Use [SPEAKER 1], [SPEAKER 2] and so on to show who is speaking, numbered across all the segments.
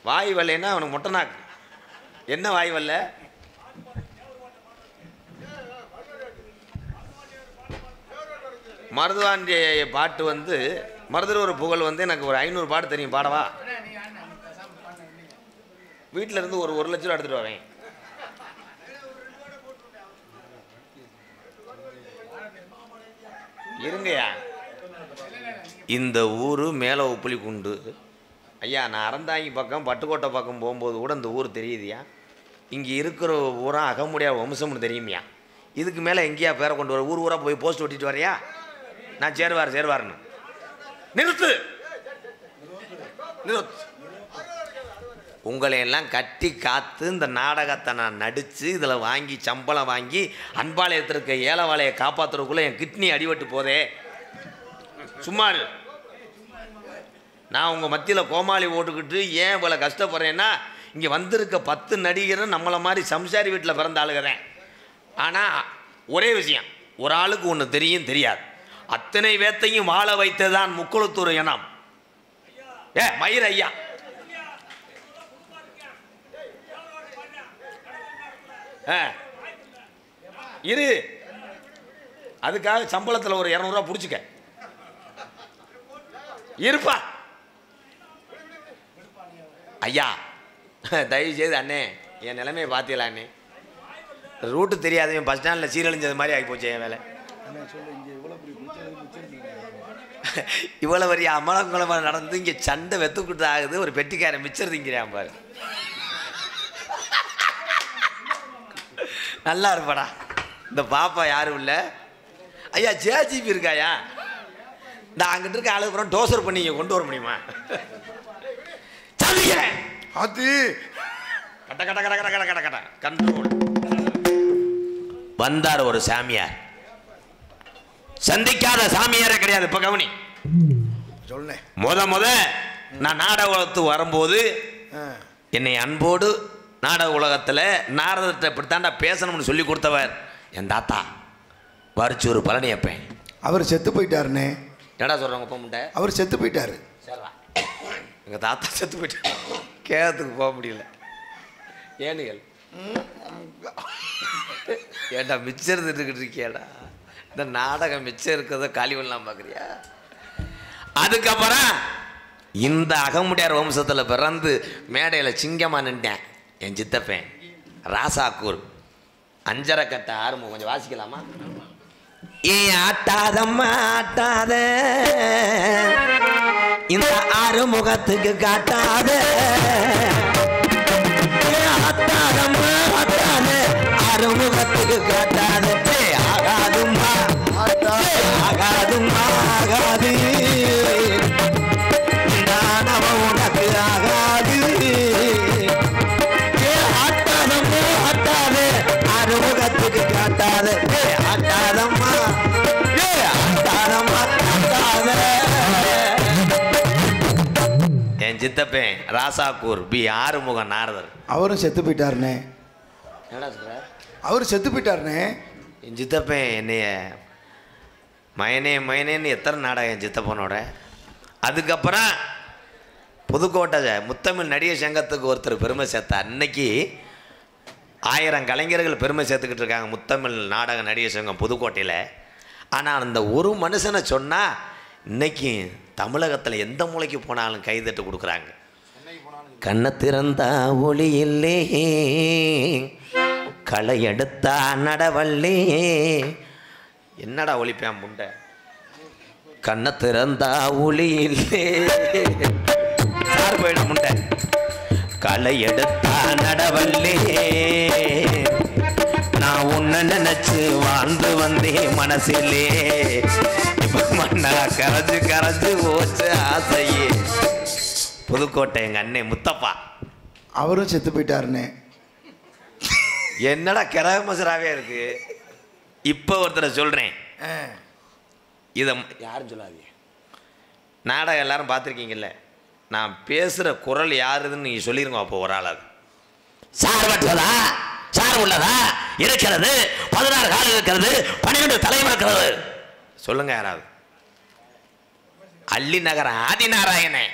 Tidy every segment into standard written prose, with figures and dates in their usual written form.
[SPEAKER 1] வாய் வரலைன்னா அவனுக்கு மொட்டைனாக்கு. என்ன வாய் வரல? மருதுவாண்டி பாட்டு வந்து மருதர் ஒரு புகழ் வந்து எனக்கு ஒரு 500 பாட்டு தெரியும். பாடவா? வீட்டில் இருந்து ஒரு 1 லட்சம் ரூபா எடுத்துகிட்டு வரேன். இருங்கய்யா. இந்த ஊர் மேலே உப்புளி குண்டு ஐயா. நான் அறந்தாங்கி பக்கம் பட்டுக்கோட்டை பக்கம் போகும்போது கூட இந்த ஊர் தெரியுதுயா. இங்கே இருக்கிற ஊரா அகமுடியா வம்சம்னு தெரியுமையா. இதுக்கு மேலே எங்கேயா பேரை கொண்டு வர? ஊர் ஊராக போய் போஸ்ட் ஒட்டிட்டு வரையா? நான் சேருவார்னு நிறுத்து. உங்களையெல்லாம் கட்டி காத்து இந்த நாடகத்தை நான் நடித்து இதில் வாங்கி சம்பளம் வாங்கி அன்பாலயத்தில் இருக்க ஏலவாளையை காப்பாற்றுறதுக்குள்ளே என் கிட்னி அடிபட்டு போதே. சும்மாரு. நான் உங்கள் மத்தியில் கோமாளி ஓட்டுக்கிட்டு ஏன் இவ்வளோ கஷ்டப்படுறேன்னா, இங்கே வந்திருக்க 10 நடிகரும் நம்மளை மாதிரி சம்சாரி வீட்டில் பிறந்த ஆளுகிறேன். ஆனால் ஒரே விஷயம், ஒரு ஆளுக்கு ஒன்று தெரியும் தெரியாது. அத்தனை பேத்தையும் வாழ வைத்ததான் முக்குளத்தூர் இனம். மயிர் ஐயா இரு. அதுக்காக சம்பளத்தில் ஒரு 200 ரூபா பிடிச்சிக்க இருப்பா. ஐயா தயவு செய்து அண்ணே என் நிலைமையை பார்த்தீங்களா அண்ணே? ரூட்டு தெரியாதவன் பஸ் ஸ்டாண்டில் சீரழிஞ்சது மாதிரி ஆகி போச்சு என் வேலை. இவ்வளோ வரைய அமலங்குளமாக நடந்து இங்கே சண்டை வெத்துக்கிட்டு ஆகுது. ஒரு பெட்டிக்காரன் மிச்சர் திங்கிறான் பாரு. நல்லா இருப்பாடா. இந்த பாப்பா யாரும் இல்லை ஐயா. ஜேஜிபி இருக்காயா? இந்த அங்கிட்டு இருக்க ஆளுக்கு அப்புறம் டோசர் பண்ணி இங்கே கொண்டு வர முடியுமா? சொல்லிக்கிறேன். அது கட்ட கட்ட கட்ட கட்ட கட்ட கட்ட கட்ட கண்ட்ரோல். வந்தார் ஒரு சாமியார். சந்திக்காத சாமியாரே கிடையாது. இப்போ கவனி சொல்ல. முத நான் நாடக உலகத்துக்கு வரும்போது என்னை அன்போடு நாடக உலகத்தில் நாரதத்தை இப்படித்தாண்டா பேசணும்னு சொல்லி கொடுத்தவர் என் தாத்தா வரிச்சூர் பழனியப்பேன்.
[SPEAKER 2] அவர் செத்து போயிட்டாருண்ணே.
[SPEAKER 1] என்னடா சொல்கிறாங்க? போக முட்டை.
[SPEAKER 2] அவர் செத்து போயிட்டாரு.
[SPEAKER 1] சரிடா. எங்கள் தாத்தா செத்து போயிட்டாரு. கேரத்துக்கு போக முடியல. ஏனுகள் ஏண்டா மிச்சம் இருந்துக்கிட்டு இருக்கியாடா? இந்த நாடகம் மிச்சம் இருக்கிறத காலி பண்ணலாம் பார்க்குறியா? அதுக்கப்புறம் இந்த அகமுடியார் வம்சத்தில் பிறந்து மேடையில் சிங்கமாக நின்றேன். என் சித்தப்பேன் ராசாக்கூர் அஞ்சரை கட்ட ஆறுமுகம். கொஞ்சம் வாசிக்கலாமா? ஏ ஆட்டாதம்மா ஆட்டாத இந்த ஆறுமுகத்துக்கு காட்டாத. ஆட்டாதம்மா ஆட்டாத ஆறுமுகத்துக்கு காட்டாத. ஆகாதும்மா ஆகாதும்மா ஆகாது. உனக்கு ஆகாது. ஆட்டாதம்மா ஆட்டாத ஆறுமுகத்துக்கு காட்டாத. ஆட்டாதம்மா ஆட்டாதம்மா ஆட்டாத. என் சித்தப்பேன் ராசாக்கூர் பி ஆறுமுக நாரதர். அவரும் செத்து போயிட்டாருண்ணே. என்னடா சொல்ற? அவர் செத்து போயிட்டாருண்ணே. என் சித்தப்பேன் என்னைய மயனேன்னு எத்தனை நாடகம் என் சித்தப்பனோட. அதுக்கப்புறம் புதுக்கோட்டை முத்தமிழ் நடிகர் சங்கத்துக்கு ஒருத்தர் பெருமை சேர்த்தார். இன்னைக்கு 1000 கலைஞர்கள் பெருமை சேர்த்துக்கிட்டு இருக்காங்க முத்தமிழ் நாடக நடிகர் சங்கம் புதுக்கோட்டையில். ஆனால் அந்த ஒரு மனுஷனை சொன்னால் இன்னைக்கு தமிழகத்தில் எந்த மூலைக்கு போனாலும் கைதட்டு கொடுக்குறாங்க. கண்ணை திறந்தா ஒளி இல்லே களை எடுத்தா நடவல்லே. என்னடா ஒளிப்பேன் முண்டை? கண்ணை திறந்தா ஒளி இல்லே சார் போயிடும் முண்டை. களை எடுத்தா நடவல்லே. நான் உன்னை நினைச்சு வாழ்ந்து வந்தேன் மனசிலே. இப்ப மண்ணா கரைஞ்சு கரைஞ்சு போச்சு ஆசையே. புதுக்கோட்டை எங்க அண்ணே முத்தப்பா. அவரும் செத்து போயிட்டாருண்ணே. என்னடா கிரகமசராகவே இருக்கு. இப்போ ஒருத்தரை சொல்கிறேன். இதை யாரும் சொல்லாதீங்க. நாடகம் எல்லாரும் பார்த்துருக்கீங்கல்ல. நான் பேசுகிற குரல் யாருதுன்னு நீங்கள் சொல்லிடுங்க. அப்போ ஒரு ஆள் அது சார்பற்றதா சார் உள்ளதா இருக்கிறது. 16 கால் இருக்கிறது. 12 தலைமை இருக்கிறது. சொல்லுங்க யாராவது. அள்ளி நகர ஆதிநாராயணன்.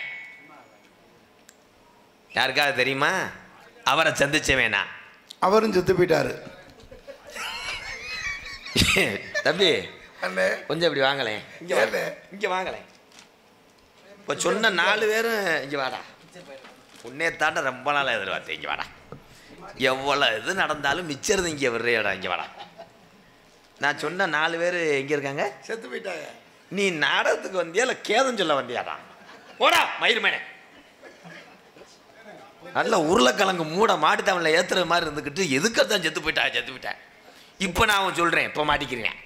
[SPEAKER 1] யாருக்காவது தெரியுமா? அவரை சந்திச்சவேனா?
[SPEAKER 2] அவரும் செத்து போயிட்டாரு.
[SPEAKER 1] தம்பி
[SPEAKER 2] அண்ணே
[SPEAKER 1] கொஞ்சம் இப்படி வாங்கலேன், இங்கே வாங்கலேன். இப்போ சொன்ன 4 பேரும் இங்கே வாடா. உன்னே தாண்ட ரொம்ப நாளாக எதிர்பார்த்தேன். இங்கே வாடா. எவ்வளோ இது நடந்தாலும் மிச்சறது இங்கே விடுறியடா. இங்கே வாடா. நான் சொன்ன 4 பேர் எங்கே இருக்காங்க?
[SPEAKER 2] செத்து போயிட்டாங்க.
[SPEAKER 1] நீ நாடகத்துக்கு வந்தியா இல்லை கேதம் சொல்ல வந்தியாடா? போடா மயிர் மேனே. நல்ல உருளைக்கிழங்கு மூட மாட்டு தமிழில் ஏற்றுற மாதிரி இருந்துக்கிட்டு எதுக்கத்தான் செத்து போயிட்டேன். இப்போ நான் அவன் சொல்கிறேன், இப்போ மாட்டிக்கிறேன்.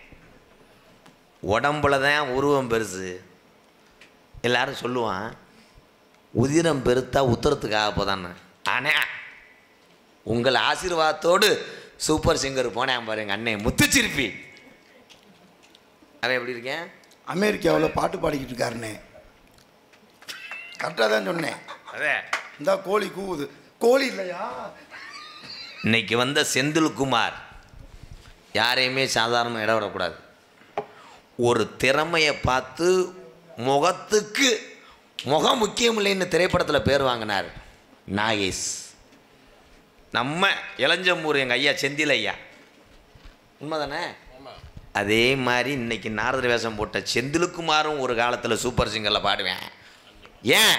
[SPEAKER 1] உடம்புல தான் உருவம் பெருசு. எல்லாரும் சொல்லுவான் உதிரம் பெருத்தா உத்தரத்துக்காக போதான்னு. ஆனால் உங்கள் ஆசீர்வாதத்தோடு சூப்பர் சிங்கர் போனேன் பாருங்க அண்ணே முத்துச்சிருப்பி. அவன் எப்படி இருக்கேன்?
[SPEAKER 2] அமெரிக்காவில் பாட்டு பாடிக்கிட்டு இருக்காருண்ணே. கரெக்டாக தான் சொன்னேன்.
[SPEAKER 1] அதே
[SPEAKER 2] இந்த கோழி கூவுது. கோழி இல்லையா?
[SPEAKER 1] இன்னைக்கு வந்த செந்தில்குமார் யாரையுமே சாதாரண இடம் விடக்கூடாது. ஒரு திறமையை பார்த்து முகத்துக்கு முகம் முக்கியம் இல்லைன்னு திரைப்படத்தில் பேர் வாங்கினார் நாகேஷ். நம்ம இளஞ்சம்பூர் எங்கள் ஐயா செந்தில் ஐயா உண்மைதானே? அதே மாதிரி இன்னைக்கு நாரத வேஷம் போட்ட செந்தில்குமாரும் ஒரு காலத்தில் சூப்பர் சிங்கரில் பாடுவேன். ஏன்?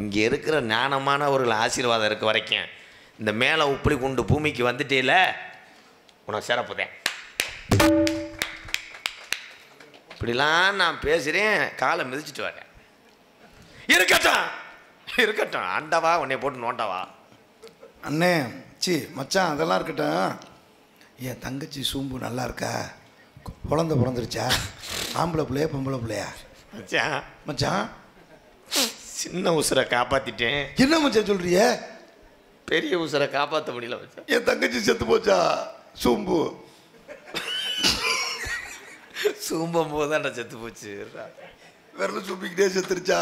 [SPEAKER 1] இங்கே இருக்கிற ஞானமானவர்கள் ஆசீர்வாதம் இருக்க வரைக்கும் இந்த மேலே உப்பளி கொண்டு பூமிக்கு வந்துட்டேல உனக்கு சிறப்புதேன். இப்படிலாம் நான் பேசுகிறேன், காலை மிதிச்சுட்டு வரேன். இருக்கட்டும் ஆண்டவா உன்னை போட்டு நோண்டவா.
[SPEAKER 2] அண்ணே சி மச்சான் அதெல்லாம் இருக்கட்டும். என் தங்கச்சி சூம்பு நல்லா இருக்கா? குழந்தை பிறந்துருச்சா? ஆம்பளை பிள்ளையா பொம்பளை பிள்ளையா?
[SPEAKER 1] மச்சான்
[SPEAKER 2] மச்சான்
[SPEAKER 1] சின்ன உசுரை காப்பாற்றிட்டேன்.
[SPEAKER 2] என்ன மச்சான் சொல்றிய?
[SPEAKER 1] பெரிய உசுரை காப்பாற்ற முடியல மச்சான்.
[SPEAKER 2] என் தங்கச்சி செத்து போச்சா? சூம்பு
[SPEAKER 1] சூம்பும் போதுதான்டா செத்து போச்சு.
[SPEAKER 2] விரல சூப்பிக்கிட்டே செத்துருச்சா?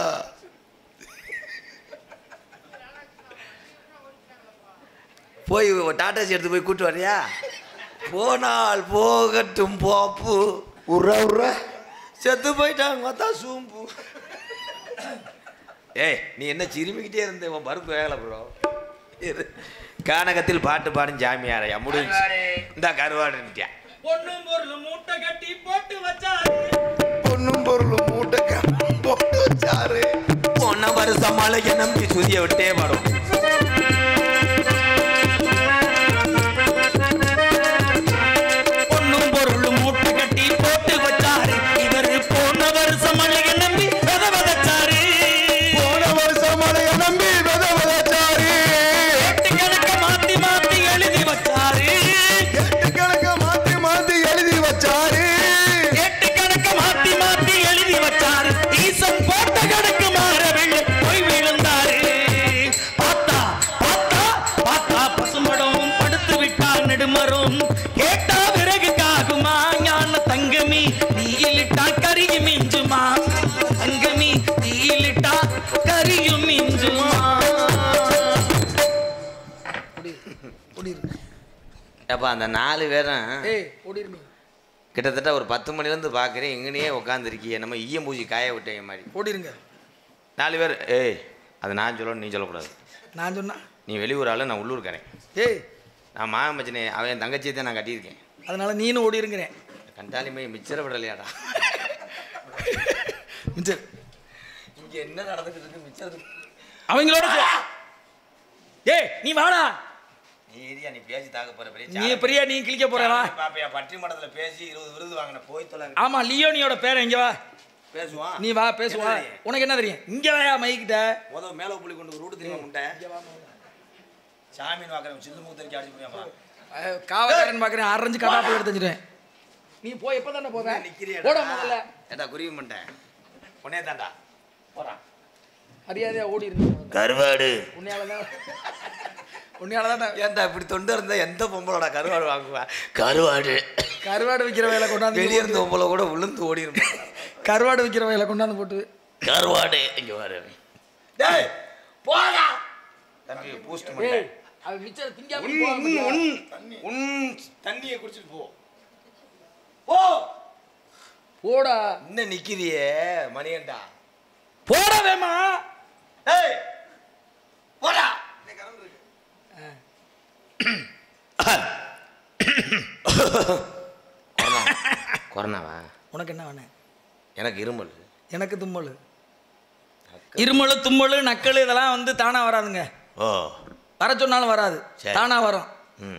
[SPEAKER 1] போய் டாட்டாசி எடுத்து போய் கூட்டு வரியா? போனால் போகட்டும் போப்பு.
[SPEAKER 2] உர்ற
[SPEAKER 1] செத்து போயிட்டாங்க தான் சூம்பு. ஏய் நீ என்ன சிரிமிக்கிட்டே இருந்த? உன் பருப்பு வேகலை ப்ரோ. கானகத்தில் பாட்டு பாடும் ஜாமியாரையா முடிஞ்சு இந்த கருவாடுன்ட்டியா.
[SPEAKER 3] பொண்ணும் பொருளும் மூட்டை கட்டி போட்டு வச்சாரு.
[SPEAKER 1] பொண்ண வருஷம் மழையை நம்பி சுதிய விட்டே வரும்.
[SPEAKER 3] பொண்ணும் பொருளும் மூட்டை கட்டி போட்டு வச்சாரு. இவரு போன வருஷம் மழையை நம்பி வித விதைச்சாரு. எட்டு கணக்க மாத்தி மாத்தி எழுதி வச்சாரு. எட்டு கணக்க மாத்தி மாத்தி எழுதி வச்சாரு. ஈசன் போட்ட கணக்கு மாறவில்லை போய் விழுந்தாரு. பார்த்தா பார்த்தா பார்த்தா பசுமடம் படுத்து விட்டார் நெடுமரம். கேட்டா விறகு காகுமா ஞான தங்கமி நீலிட்டா கரியும் மிஞ்சுமா. தங்கமி நீலிட்டா கரியும் மிஞ்சுமா.
[SPEAKER 1] அப்போ அந்த 4 பேரும் கிட்டத்தட்ட ஒரு 10 மணிலேருந்து பார்க்குறேன். எங்கனையே உட்காந்துருக்கிய நம்ம ஈயம் பூஜி காய விட்டேங்க மாதிரி
[SPEAKER 3] ஓடிருங்க.
[SPEAKER 1] 4 பேர். ஏய் அது நான் சொல்லணும், நீ சொல்லக்கூடாது.
[SPEAKER 3] நான் சொன்னா
[SPEAKER 1] நீ வெளியூர் ஆளு, நான் உள்ளூர்காரன்.
[SPEAKER 3] ஏய்
[SPEAKER 1] நான் மாமன் மச்சனே, அவன் என் தங்கச்சியை தான் நான் கட்டியிருக்கேன்.
[SPEAKER 3] அதனால நீனும் ஓடிருங்கிறேன்.
[SPEAKER 1] கண்டாலுமே மிச்சர விடலையாடா.
[SPEAKER 3] மிச்சர்
[SPEAKER 1] இங்கே என்ன நடந்துக்கிட்டு இருக்கு? மிச்சர்
[SPEAKER 3] அவங்களோட ஏய் நீ வாடா.
[SPEAKER 1] நீ ஏரியா நீ பேசி தாக்க போற
[SPEAKER 3] நீ பெரிய நீ கிளிக்க போறவா?
[SPEAKER 1] பாப்பையா பட்டி மடத்தில் பேசி 20 விருது வாங்கின போய் தொலை.
[SPEAKER 3] ஆமா லியோனியோட பேரை இங்க வா
[SPEAKER 1] பேசுவான்.
[SPEAKER 3] நீ வா பேசுவா. உனக்கு என்ன தெரியும்? இங்க வாயா மைக்கிட்ட.
[SPEAKER 1] முதல் மேலே புள்ளி கொண்டு ரூட்டு தெரியுமா முட்டை சாமின்னு பார்க்குறேன். சிந்து மூத்தரிக்கி அடிச்சு முடியாமா?
[SPEAKER 3] காவக்காரன் பார்க்குறேன். அரைஞ்சு கடாப்பு எடுத்து வச்சுட்டேன். நீ போய் எப்போ தானே போவேன்? போட முதல்ல.
[SPEAKER 1] ஏட்டா குருவி பண்ணிட்டேன் உன்னே தாண்டா போறான்.
[SPEAKER 3] அறியாதையா ஓடி இருந்தேன்.
[SPEAKER 1] கருவாடு
[SPEAKER 3] உன்னையாலதான்
[SPEAKER 1] ஏன்டா இப்படி தொண்டு இருந்தா எந்த பொம்பளோட கருவாடு வாங்குவா? கருவாடு
[SPEAKER 3] கருவாடு விற்கிற வேலை கொண்டாந்து
[SPEAKER 1] வெளியே இருந்த பொம்பளை கூட விழுந்து ஓடி இருப்பேன்.
[SPEAKER 3] கருவாடு விற்கிற வேலை கொண்டாந்து போட்டு
[SPEAKER 1] கருவாடு இங்க வர. டேய் போடா தம்பி பூஸ்ட் பண்ணு.
[SPEAKER 3] அவ மிச்சர திங்காம
[SPEAKER 1] தண்ணியை குடிச்சிட்டு போ. போ
[SPEAKER 3] போடா.
[SPEAKER 1] என்ன நிக்கிறியே மணியண்டா?
[SPEAKER 3] போடா வேமா.
[SPEAKER 1] ஏய் போடா.
[SPEAKER 3] உனக்கு என்ன வேணும்?
[SPEAKER 1] எனக்கு இருமல்.
[SPEAKER 3] எனக்கு தும்மல். இருமல் தும்மல் நக்கல் இதெல்லாம் வந்து தானா வராதுங்க.
[SPEAKER 1] ஓ,
[SPEAKER 3] வர சொன்னாலும் வராது, தானா வரும்.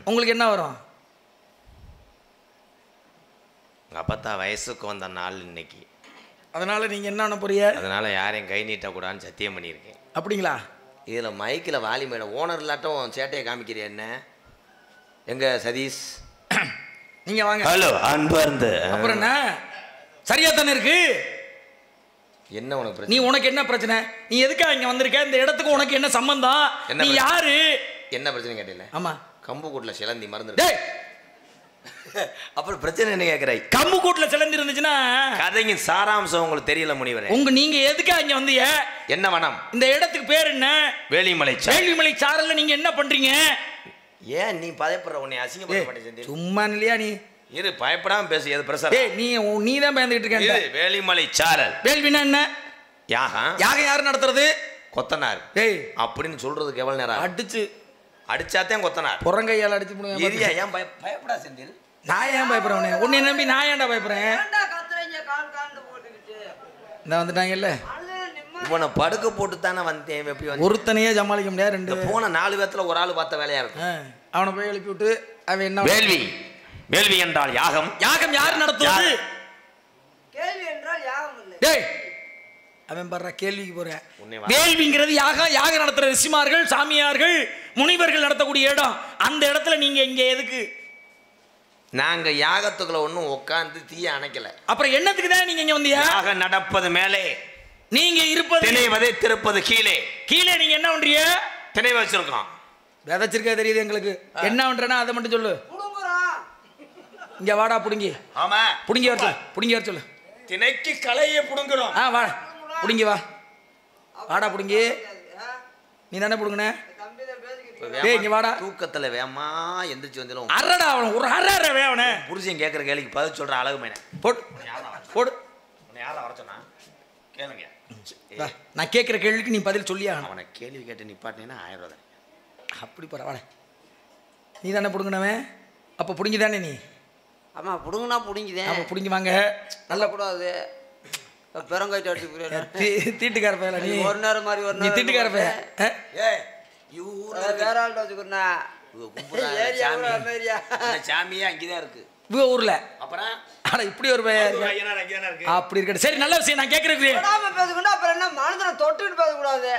[SPEAKER 3] உங்களுக்கு என்ன வரும்?
[SPEAKER 1] அப்பத்தான் வயசுக்கு வந்த நாள் இன்னைக்கு.
[SPEAKER 3] அதனால நீங்க என்ன பண்ண போறீங்க?
[SPEAKER 1] அதனால யாரையும் கை நீட்டக்கூடாதுன்னு சத்தியம் பண்ணியிருக்கேன்.
[SPEAKER 3] அப்படிங்களா?
[SPEAKER 1] இதில் மைக்கில் வாலி மேடம் ஓனர் இல்லாட்டும் சேட்டையை காமிக்கிறிய என்ன? எங்க சதீஷ்
[SPEAKER 3] நீங்க வாங்க.
[SPEAKER 1] ஹலோ அன்பர்ந்து.
[SPEAKER 3] அப்புறம் என்ன சரியா தானே இருக்கு?
[SPEAKER 1] என்ன உனக்கு பிரச்சனை?
[SPEAKER 3] நீ உனக்கு என்ன பிரச்சனை? நீ எதுக்கா இங்க வந்திருக்க? இந்த இடத்துக்கு உனக்கு என்ன சம்பந்தம்? நீ யாரு?
[SPEAKER 1] என்ன பிரச்சனை கேட்டீங்க?
[SPEAKER 3] ஆமா,
[SPEAKER 1] கம்பு கூட்டில் சிலந்தி மறந்து.
[SPEAKER 3] டேய்
[SPEAKER 1] அப்புறம் பிரச்சனை என்ன கேட்குறாய்?
[SPEAKER 3] கம்பு கூட்டில் சிலந்தி இருந்துச்சுன்னா
[SPEAKER 1] கதைங்க சாராம்சம் உங்களுக்கு தெரியல முனிவரே.
[SPEAKER 3] நீங்க எதுக்கா இங்க வந்தீங்க?
[SPEAKER 1] என்ன வனம்?
[SPEAKER 3] இந்த இடத்துக்கு பேர் என்ன?
[SPEAKER 1] வேலிமலை.
[SPEAKER 3] வேலிமலை சாரல்ல நீங்க என்ன பண்றீங்க?
[SPEAKER 1] ஏன் நீ பயப்படுற? உன்னை அசிங்கப்பட மாட்டேன்.
[SPEAKER 3] சும்மா இல்லையா நீ?
[SPEAKER 1] இரு, பயப்படாம பேசு. எது பிரச்சனை?
[SPEAKER 3] டேய் நீ தான் பயந்துட்டு இருக்க.
[SPEAKER 1] வேலிமலை சாரல்.
[SPEAKER 3] வேள்வினா என்ன?
[SPEAKER 1] யாகம்.
[SPEAKER 3] யாகம் யாரு நடத்துறது?
[SPEAKER 1] கொத்தனார்.
[SPEAKER 3] டேய்
[SPEAKER 1] அப்படின்னு சொல்றதுக்கு எவ்வளவு நேரம்? அடிச்சாத்தான் கொத்தனார்.
[SPEAKER 3] புறங்கையால் அடிச்சு போடுங்க.
[SPEAKER 1] ஏன் பயப்படா செந்தில்?
[SPEAKER 3] நான் ஏன் பயப்படுறேன்? உன்னை நம்பி நான் ஏன்டா பயப்படுறேன்? இந்த வந்துட்டாங்கல்ல,
[SPEAKER 1] இவனை படுக்க போட்டு தானே வந்தேன். எப்படி வந்து
[SPEAKER 3] ஒருத்தனையே சமாளிக்க முடியாது. ரெண்டு
[SPEAKER 1] போன 4 பேத்துல ஒரு ஆள் பார்த்த வேலையா இருக்கும்.
[SPEAKER 3] அவனை போய் எழுப்பி விட்டு அவன் என்ன?
[SPEAKER 1] வேள்வி. வேள்வி என்றால் யாகம்.
[SPEAKER 3] யாகம் யார் நடத்துவது?
[SPEAKER 4] கேள்வி என்றால் யாகம் இல்லை.
[SPEAKER 3] டேய் அவன் பண்ற கேள்விக்கு போறேன். வேள்விங்கிறது யாகம் நடத்துற ரிஷிமார்கள், சாமியார்கள், முனிவர்கள் நடத்தக்கூடிய இடம். அந்த இடத்துல நீங்க இங்க எதுக்கு?
[SPEAKER 1] நாங்க யாகத்துக்குள்ள ஒன்றும் உட்காந்து தீய அணைக்கல.
[SPEAKER 3] அப்புறம் என்னத்துக்கு தான் நீங்க இங்க வந்தீங்க?
[SPEAKER 1] யாகம் நடப்பது மேலே,
[SPEAKER 3] நீங்க இருப்பது
[SPEAKER 1] திணை விதைத்திருப்பது கீழே.
[SPEAKER 3] கீழே நீங்க என்ன பண்றீங்க?
[SPEAKER 1] திணை வச்சிருக்கோம்.
[SPEAKER 3] விதைச்சிருக்க தெரியுது எங்களுக்கு. என்ன பண்றேன்னா அதை மட்டும் சொல்லு. இங்க வாடா புடுங்கி.
[SPEAKER 1] ஆமா,
[SPEAKER 3] புடுங்கி வர சொல்லு. புடுங்கி வர சொல்லு.
[SPEAKER 1] திணைக்கு களையை புடுங்குறோம்.
[SPEAKER 3] வா புடுங்கி வா. வாடா புடுங்கி. நீ தானே புடுங்கன? டேய் இங்க வாடா.
[SPEAKER 1] தூக்கத்துல வேமா எந்திரிச்சு வந்துடும்.
[SPEAKER 3] அரடா அவன் ஒரு அரற வேவனே.
[SPEAKER 1] புருஷன் கேட்குற கேள்விக்கு பதில் சொல்ற அழகு மேனே.
[SPEAKER 3] போடு போடு.
[SPEAKER 1] உன்னை யாரை வர சொன்னா? கேளுங்க.
[SPEAKER 3] நான் கேட்குற கேள்விக்கு நீ பதில் சொல்லியா?
[SPEAKER 1] அவனை கேள்வி கேட்டு நிப்பாட்டினா 1000 ரூபா.
[SPEAKER 3] அப்படி பரவாயில்ல. நீ தானே பிடுங்கினவன், அப்போ பிடுங்கி தானே நீ?
[SPEAKER 4] ஆமாம், பிடுங்கினா பிடுங்கிதேன்.
[SPEAKER 3] அப்போ பிடுங்கி வாங்க.
[SPEAKER 4] நல்லா கூடாது. பெருங்காய்ச்சி அடிச்சு
[SPEAKER 3] தீட்டுக்கார பையல நீ.
[SPEAKER 4] ஒரு நேரம் மாதிரி ஒரு
[SPEAKER 3] நீ தீட்டுக்கார பையன்.
[SPEAKER 4] வேற ஆள்கிட்ட வச்சுக்கிறா.
[SPEAKER 1] சாமியே அங்கேதான் இருக்கு
[SPEAKER 3] இவங்க ஊர்ல.
[SPEAKER 1] அப்புறம்
[SPEAKER 3] இப்படி ஒரு அப்படி இருக்கு. சரி, நல்ல விஷயம். நான் கேட்கறேன்.
[SPEAKER 4] பேசுக்கணும். அப்புறம் என்ன மனதில தொட்டுட்டு பேசக்கூடாது.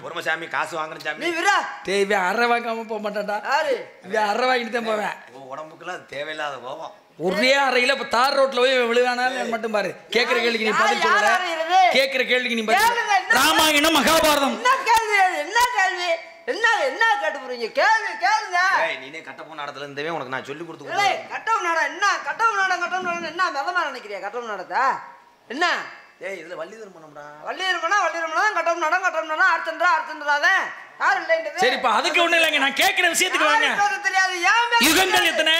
[SPEAKER 1] பொறுமசாமி காசு வாங்கணும் சாமி.
[SPEAKER 4] நீ விரா.
[SPEAKER 3] தேவை அரை வாங்காம போக மாட்டான்டா.
[SPEAKER 4] யாரு
[SPEAKER 3] இவன் அரை வாங்கிட்டு தான் போவேன்.
[SPEAKER 1] உடம்புக்குலாம் தேவையில்லாத கோபம்.
[SPEAKER 3] ஒரே அறையில இப்ப தார் ரோட்ல போய் விழுவானாலும் மட்டும் பாரு. கேட்கிற கேள்விக்கு நீ பதில் சொல்லல. கேட்கிற கேள்விக்கு நீ பதில். ராமாயணம் மகாபாரதம்.
[SPEAKER 4] என்ன கேள்வி? என்ன கேள்வி? என்ன என்ன கேட்டு போறீங்க? கேள்வி கேளுங்க.
[SPEAKER 1] நீனே கட்டப்போ நடத்துல இருந்தவே உனக்கு நான் சொல்லி கொடுத்து.
[SPEAKER 4] கட்டவும் நாடா என்ன? கட்டவும் நாடம் என்ன மெதமா நினைக்கிறியா? கட்டவும் நாடத்தா என்ன?
[SPEAKER 1] ஏய், இதுல வள்ளி திருமணம்டா.
[SPEAKER 4] வள்ளி திருமணம் தான் கட்டவும் நாடம் அர்த்தன்றாதே. யார் இல்லைன்றது.
[SPEAKER 3] சரிப்பா, அதுக்கு ஒண்ணு இல்லைங்க. நான் கேட்கிற விஷயத்துக்கு வாங்க.
[SPEAKER 4] தெரியாது.
[SPEAKER 3] யுகங்கள் எத்தனை?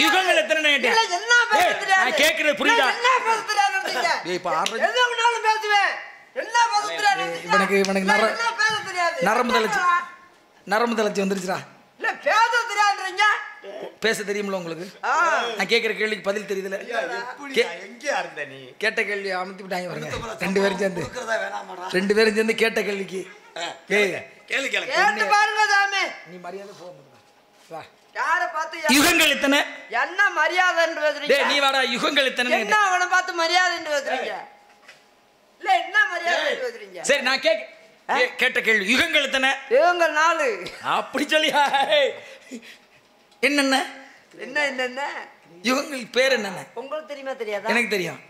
[SPEAKER 3] யுகங்கள் எத்தனை?
[SPEAKER 4] என்ன பேச தெரியாது.
[SPEAKER 3] நான் கேட்கறது புரியுதா?
[SPEAKER 4] என்ன பேச தெரியாது நீங்க?
[SPEAKER 3] டேய் இப்ப
[SPEAKER 4] எது வேணாலும் பேசுவேன். என்ன பேச தெரியாது.
[SPEAKER 3] இவனுக்கு
[SPEAKER 4] என்ன பேச தெரியாது.
[SPEAKER 3] நரம்பு தளர்ச்சி வந்துருச்சுடா.
[SPEAKER 4] இல்ல பேச தெரியாதுன்றீங்க.
[SPEAKER 3] பேச தெரியும்ல உங்களுக்கு? நான் கேட்கிற கேள்விக்கு பதில் தெரியுதுல?
[SPEAKER 1] எங்கயா இருந்த நீ?
[SPEAKER 3] கேட்ட கேள்வி அமுத்தி விட்டாங்க பாருங்க. ரெண்டு பேரும் சேர்ந்து கேட்ட கேள்விக்கு. ஏய்
[SPEAKER 1] கேளு
[SPEAKER 4] கேட்டு பாருங்க சாமி.
[SPEAKER 3] நீ மரியாதை போ. வா.
[SPEAKER 4] யார பார்த்து
[SPEAKER 3] யுகங்கள் எத்தனை?
[SPEAKER 4] என்ன மரியாதைன்னு பேசுறீங்க?
[SPEAKER 3] டேய் நீ வாடா. யுகங்கள் எத்தனை?
[SPEAKER 4] என்ன அவனை பார்த்து மரியாதைன்னு பேசுறீங்க? இல்ல என்ன மரியாதைன்னு பேசுறீங்க?
[SPEAKER 3] சரி, நான் கேட்ட கேள்வி யுகங்கள் எத்தனை?
[SPEAKER 4] யுகங்கள் 4.
[SPEAKER 3] அப்படி சொல்லியா? என்னென்ன
[SPEAKER 4] என்ன
[SPEAKER 3] யுகங்கள் பேர் என்னென்ன
[SPEAKER 4] உங்களுக்கு தெரியுமா? தெரியாதா?
[SPEAKER 3] எனக்கு தெரியும்.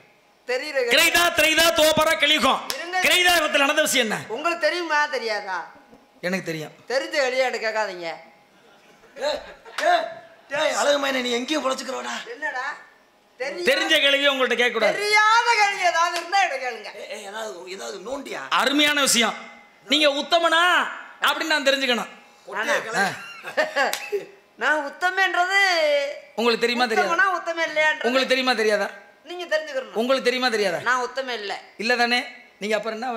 [SPEAKER 4] தெரியுது.
[SPEAKER 3] கிரைதா திரைதா தோபரா கலியுகம். கிரைதா யுகத்தில் நடந்த விஷயம் என்ன?
[SPEAKER 4] உங்களுக்கு தெரியுமா? தெரியாதா?
[SPEAKER 3] எனக்கு தெரியும்.
[SPEAKER 4] தெரிஞ்ச வெளியாடு கேட்காதீங்க.
[SPEAKER 1] அழகு மைனா, நீ எங்கேயும் பொழைச்சுக்கிறோடா.
[SPEAKER 4] என்னடா
[SPEAKER 3] தெரிஞ்ச கேள்வி உங்கள்ட்ட கேட்க கூடாது.
[SPEAKER 4] தெரியாத கேள்வி ஏதாவது இருந்தா கேளுங்க.
[SPEAKER 1] ஏதாவது நோண்டியா?
[SPEAKER 3] அருமையான விஷயம். நீங்க உத்தமனா அப்படின்னு நான் தெரிஞ்சுக்கணும்.
[SPEAKER 4] நான் உத்தமன்றது
[SPEAKER 3] உங்களுக்கு தெரியுமா? தெரியாதா?
[SPEAKER 4] உத்தம இல்லையா?
[SPEAKER 3] உங்களுக்கு தெரியுமா? தெரியாதா?
[SPEAKER 4] நீங்க தெரிஞ்சுக்கணும்.
[SPEAKER 3] உங்களுக்கு தெரியுமா? தெரியாதா?
[SPEAKER 4] நான் உத்தம இல்ல.
[SPEAKER 3] இல்ல தானே? நீங்க அப்புறம் என்ன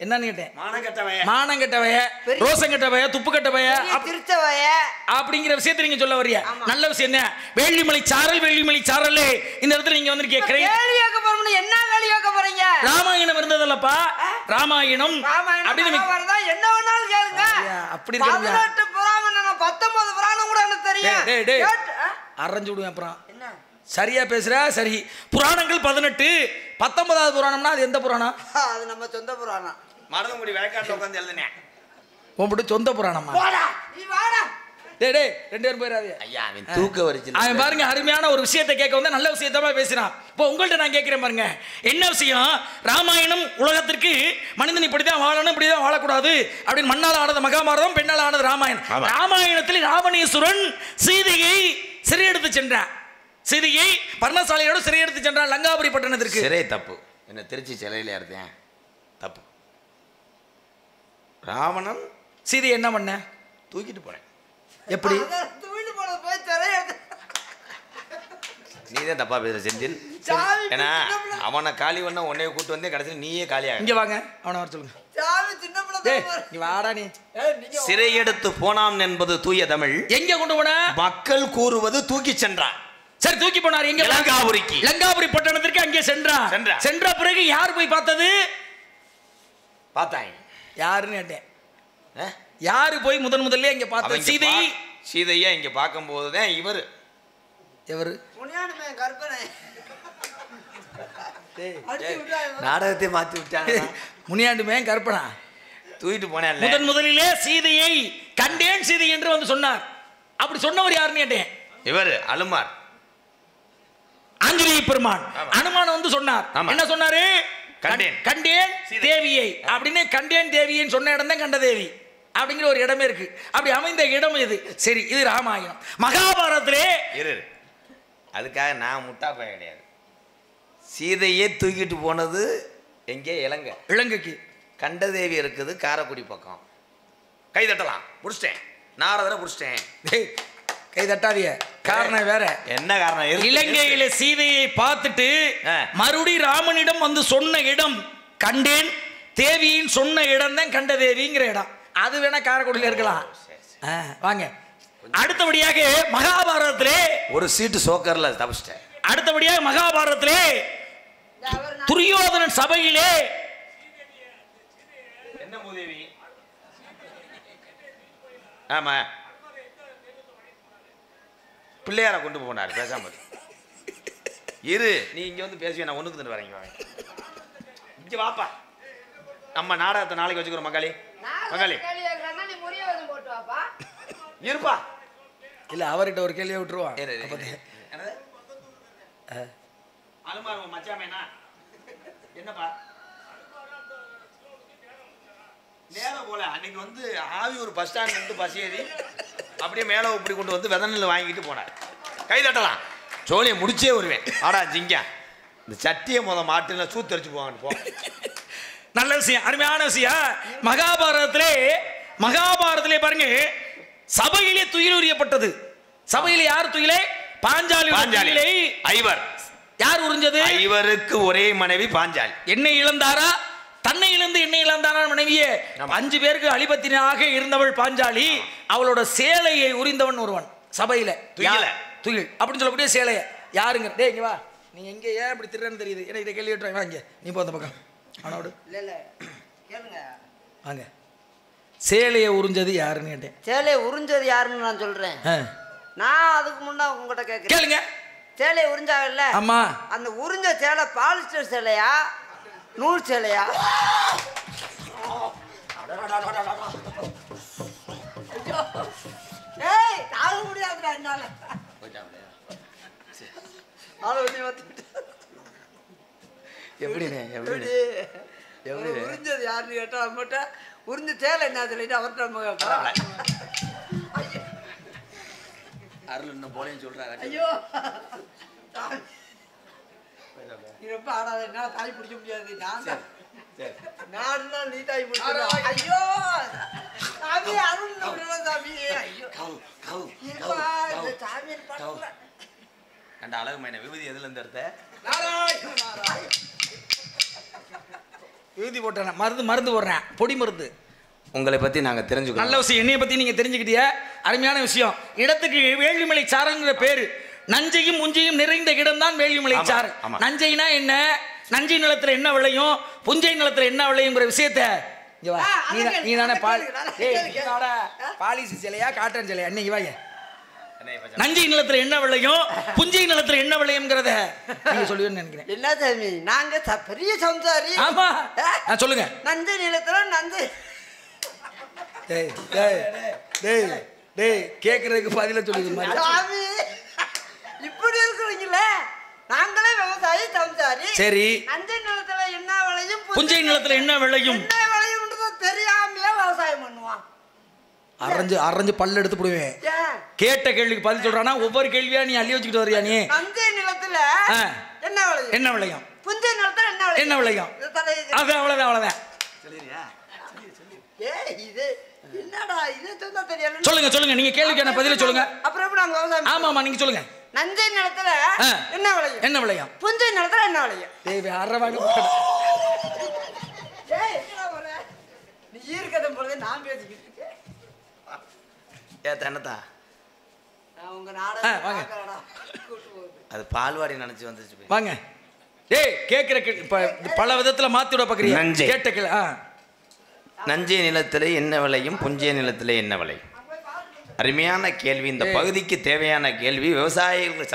[SPEAKER 3] என்னன்னு கேட்டேன்.
[SPEAKER 1] மானங்கெட்டவன்,
[SPEAKER 3] மானங்கெட்டவைய, ரோசங்கெட்டவைய, துப்புக்கெட்டவைய
[SPEAKER 4] திருச்சவைய
[SPEAKER 3] அப்படிங்கிற விஷயத்தை நீங்க சொல்ல வர்றீங்க. நல்ல விஷயம் என்ன? வேள்விமலை சாரல், வேள்விமலை சாரல் இந்த இடத்துல நீங்க வந்திருக்கீங்க.
[SPEAKER 4] கேள்வி கேட்க போறோம்னு என்ன கேள்வி கேட்க போறீங்க?
[SPEAKER 3] ராமாயணம் இருந்ததல்லப்பா, ராமாயணம் அப்படின்னு
[SPEAKER 4] என்ன வேணாலும் கேளுங்க.
[SPEAKER 3] அப்படி இருக்கு.
[SPEAKER 4] 18 புராணம் 19 புராணம் கூட எனக்கு தெரியும்.
[SPEAKER 3] அரைஞ்சு விடுவேன். அப்புறம்
[SPEAKER 4] என்ன
[SPEAKER 3] சரியா பேசுற? சரி, புராணங்கள் 18, 19வது புராணம்னா அது எந்த புராணம்?
[SPEAKER 4] அது நம்ம சொந்த புராணம்.
[SPEAKER 1] மருதங்குடி வேக்காட்டில் உட்காந்து எழுதுனேன்.
[SPEAKER 3] உன்கிட்ட சொந்த புராணமா?
[SPEAKER 4] நீ வாடா.
[SPEAKER 3] டேய் டேய், 2 பேரும் போயிடாதே.
[SPEAKER 1] ஐயா அவன் தூக்க வரிச்சு.
[SPEAKER 3] அவன் பாருங்க, அருமையான ஒரு விஷயத்தை கேட்க வந்தா நல்ல விஷயத்தமா பேசுறான். இப்போ உங்கள்ட்ட நான் கேட்கிறேன் பாருங்க, என்ன விஷயம்? ராமாயணம் உலகத்திற்கு மனிதன் இப்படிதான் வாழணும், இப்படிதான் வாழக்கூடாது அப்படின்னு மண்ணால் ஆனது மகாபாரதம், பெண்ணால் ஆனது ராமாயணம். ராமாயணத்தில் ராவணேஸ்வரன் சீதையை சிறையெடுத்து சென்றான். சீதையை பர்ணசாலையோடு சிறையெடுத்து சென்றான் லங்காபுரி பட்டணத்திற்கு.
[SPEAKER 1] சிறை தப்பு. என்ன திருச்சி சிலையில இருந்தேன் தப்பு. ராவணன்
[SPEAKER 3] சீதையை என்ன பண்ண?
[SPEAKER 1] தூக்கிட்டு போனேன்.
[SPEAKER 3] எப்படி?
[SPEAKER 4] தூக்கிட்டு போனது போய் சிறையெடுத்து.
[SPEAKER 1] நீதான் தப்பா பேசுற செந்தில். ஏன்னா அவனை காலி பண்ண உன்னைய கூட்டு வந்தே கடைசியில் நீயே காலியாக.
[SPEAKER 3] இங்க வாங்க, அவனை வர சொல்லுங்க.
[SPEAKER 4] சாமி சின்ன பிள்ளை
[SPEAKER 3] டேய் நீ வாடா. நீ
[SPEAKER 1] சிறையெடுத்து போனான் என்பது தூய தமிழ்.
[SPEAKER 3] எங்க கொண்டு போன?
[SPEAKER 1] மக்கள் கூறுவது தூக்கி சென்றான்.
[SPEAKER 3] சரி, தூக்கி போனார். எங்க?
[SPEAKER 1] லங்காபுரிக்கு.
[SPEAKER 3] லங்காபுரி பட்டணத்திற்கு அங்கே சென்றான். சென்ற பிறகு யார் போய் பார்த்தது?
[SPEAKER 1] பார்த்தாங்க.
[SPEAKER 3] யாருன்னு கேட்டேன். யாரு போய் முதல்ல இங்க பார்த்தது? சீதை.
[SPEAKER 1] சீதையா இங்க பார்க்கும் போதுதான் இவரு
[SPEAKER 4] முனியானுமே கற்பனை
[SPEAKER 1] நாடகத்தை மாத்தி விட்டாங்க.
[SPEAKER 3] முனியாண்டுமே கற்பனா
[SPEAKER 1] தூக்கிட்டு போனேன்.
[SPEAKER 3] முதலிலே சீதையை கண்டேன் சீதை என்று வந்து சொன்னார். அப்படி சொன்னவர் யாருன்னு கேட்டேன்.
[SPEAKER 1] இவர் அலுமார்
[SPEAKER 3] ஆஞ்சநேய பெருமான். அனுமான் வந்து சொன்னார். என்ன சொன்னாரு? கண்டேன் தேவியை அப்படின்னு. கண்டேன் தேவியன்னு சொன்ன இடம் தான் கண்டதேவி அப்படிங்கிற ஒரு இடமே இருக்கு. அப்படி அமைந்த இடம் இது. சரி, இது ராமாயணம். மகாபாரதத்திலே
[SPEAKER 1] அதுக்காக நான் முட்டா போய கிடையாது. சீதையே தூக்கிட்டு போனது எங்கே? இலங்கைக்கு. கண்டதேவி இருக்குது காரைக்குடி பக்கம். கை தட்டலாம். புடிச்சிட்டேன். நாரதரை புடிச்சிட்டேன்.
[SPEAKER 3] கை தட்டாதிய. காரணம் வேற.
[SPEAKER 1] என்ன காரணம்?
[SPEAKER 3] இலங்கையில சீதையை பார்த்துட்டு மறுபடி ராமனிடம் வந்து சொன்ன இடம் கண்டேன் தேவியின் சொன்ன இடம் தான் கண்டதேவிங்கிற இடம். அது வேணா காரைக்குடியில் இருக்கலாம். வாங்க. அடுத்தபடியாக மகாபாரதத்திலே
[SPEAKER 1] ஒரு சீட்டு சோக்கர்ல தப்பிச்சிட்டேன்.
[SPEAKER 3] அடுத்தபடியாக மகாபாரதத்திலே துரியோதனன் சபையிலே
[SPEAKER 1] என்ன மூதேவி? ஆமா, பிள்ளையார கொண்டு போனார். பேசாம இரு. நீ இங்க வந்து பேசுவேன். நான் ஒண்ணுக்கு தந்து வரேன். இங்க வாப்பா. நம்ம நாடகத்தை நாளைக்கு வச்சுக்கிறோம். மகாளி இருப்பா.
[SPEAKER 3] இல்ல அவர்கிட்ட ஒரு கேள்வியை விட்டுருவான்.
[SPEAKER 1] என்னப்பா நேரம் போல அன்னைக்கு வந்து ஆவியூர் பஸ் ஸ்டாண்ட் வந்து பஸ் ஏறி அப்படியே மேலே இப்படி கொண்டு வந்து வெதனில் வாங்கிட்டு போனார். கை தட்டலாம். சோழியை முடிச்சே வருவேன். ஆடா ஜிங்க இந்த சட்டியை மாட்டுல சூத்தரிச்சு போவாங்கன்னு போ.
[SPEAKER 3] நல்ல விஷயம், அருமையான விஷயம். மகாபாரதத்திலே பாருங்க, சபையிலே துயில் உரியப்பட்டது. சபையிலே யார் துயிலே? பாஞ்சாலி.
[SPEAKER 1] ஐவர்.
[SPEAKER 3] யார் உறிஞ்சது?
[SPEAKER 1] ஐவருக்கு ஒரே மனைவி பாஞ்சாலி.
[SPEAKER 3] என்னை இழந்தாரா? தன்னை இழந்து என்னை இழந்தாரா மனைவியே? 5 பேருக்கு அலிபத்தினாக இருந்தவள் பாஞ்சாலி. அவளோட சேலையை உரிந்தவன் ஒருவன் சபையில. துயில் அப்படின்னு சொல்லக்கூடிய சேலைய யாருங்க? டேய் இங்க வா. நீ எங்க ஏன் இப்படி திருறன்னு தெரியுது. என்ன இதை கேள்வி விட்டுறாங்க. வாங்க நீ போ அந்த பக்கம். அவனோடு
[SPEAKER 4] கேளுங்க.
[SPEAKER 3] வாங்க. சேலையை உறிஞ்சது யாருன்னு கேட்டேன்.
[SPEAKER 4] சேலையை உறிஞ்சது யாருன்னு நான் சொல்றேன். நான் அதுக்கு முன்னா உங்ககிட்ட கேட்கிறேன்.
[SPEAKER 3] கேளுங்க.
[SPEAKER 4] சேலையை உறிஞ்சாங்கல்ல?
[SPEAKER 3] ஆமா.
[SPEAKER 4] அந்த உறிஞ்ச சேலை பாலிஸ்டர் சேலையா நூல் சேலையா? ஏய் தாங்க முடியாதுடா என்னால. எப்படி உறிஞ்சது யாருன்னு கேட்டா நம்மகிட்ட உறிஞ்ச சேலை என்ன சொல்லிட்டு அவர்கிட்ட
[SPEAKER 1] அருள் இன்னும் போலேன்னு சொல்றாங்க.
[SPEAKER 4] ஐயோ நீ ரொம்ப ஆடாத. என்ன தாய் பிடிக்க முடியாது. நான் நீ தாய் பிடிச்ச. ஐயோ சாமி அருள் சாமி. ஐயோ சாமி
[SPEAKER 1] அந்த அழகு மைன விபதி எதுல இருந்து எடுத்த?
[SPEAKER 3] எழுதி போட்டேன். மருந்து போடுறேன், பொடி மருந்து.
[SPEAKER 1] உங்களை பற்றி நாங்கள் தெரிஞ்சுக்கணும்.
[SPEAKER 3] நல்ல விஷயம். என்னைய பற்றி நீங்கள் தெரிஞ்சுக்கிட்டிய அருமையான விஷயம். இடத்துக்கு வேள்விமலை சாரங்கிற பேர். நஞ்சையும் முஞ்சையும் நிறைந்த இடம்தான் வேள்விமலை சாறு. நஞ்சைனா என்ன, நஞ்சை நிலத்தில் என்ன விளையும், புஞ்சை நிலத்தில் என்ன விளையுங்கிற விஷயத்த நீ தானே பாலிசி சிலையா காட்டன் சிலையா இன்னைக்கு வாங்க. நஞ்சை நிலத்துல என்ன விளையும், புஞ்சை நிலத்துல என்ன விளையும்ங்கிறத நீங்க சொல்லுவேன்னு நினைக்கிறேன்.
[SPEAKER 4] என்ன சாமி, நாங்க பெரிய சம்சாரி.
[SPEAKER 3] ஆமா சொல்லுங்க.
[SPEAKER 4] நஞ்சை நிலத்துல நஞ்சை.
[SPEAKER 3] டேய் டேய் டேய் டேய் கேக்குறதுக்கு பதில சொல்லுங்க
[SPEAKER 4] சாமி. இப்படி இருக்கிறீங்களே, நாங்களே விவசாயி சம்சாரி.
[SPEAKER 3] சரி,
[SPEAKER 4] நஞ்சை நிலத்துல என்ன விளையும்,
[SPEAKER 3] புஞ்சை நிலத்துல என்ன விளையும்
[SPEAKER 4] தெரியாமையே விவசாயம் பண்ணுவான்.
[SPEAKER 3] அரைஞ்சு பல்ல எடுத்து போடுவேன். கேட்ட கேள்விக்கு பதில் சொல்றானா, ஒவ்வொரு கேள்வியா நீ அள்ளி வச்சுக்கிட்டு வரியா நீ?
[SPEAKER 4] நஞ்சை நிலத்துல என்ன விளையும்,
[SPEAKER 3] என்ன விளையும்,
[SPEAKER 4] புஞ்சை நிலத்துல என்ன விளையும்,
[SPEAKER 3] அது அவ்வளவுதான்.
[SPEAKER 4] இது என்னடா இது சொன்னா தெரியல.
[SPEAKER 3] சொல்லுங்க நீங்க கேள்விக்கு என்ன பதில சொல்லுங்க.
[SPEAKER 4] அப்புறம் எப்படி நாங்க விவசாயம்?
[SPEAKER 3] ஆமா நீங்க சொல்லுங்க.
[SPEAKER 4] நஞ்சை நிலத்துல என்ன விளையும், புஞ்சை நிலத்துல என்ன விளையும்?
[SPEAKER 3] டேய் அரவாணி
[SPEAKER 4] நீ ஈர்க்கதை போல நான் பேசிக்கிட்டு இருக்கேன்.
[SPEAKER 1] தன்னதா
[SPEAKER 4] உங்க நாடகம்
[SPEAKER 1] அது பால்வாடி நினைச்சு வந்துச்சு.
[SPEAKER 3] வாங்க. டேய் கேக்குற பல விதத்துல மாத்தி விட பாக்குறீங்க.
[SPEAKER 1] நஞ்சை
[SPEAKER 3] கேட்ட கேளு.
[SPEAKER 1] நஞ்சை நிலத்திலே என்ன விளையும், புஞ்சை நிலத்திலே என்ன விளையும்? அருமையான கேள்வி. இந்த பகுதிக்கு தேவையான கேள்வி. விவசாயிகள்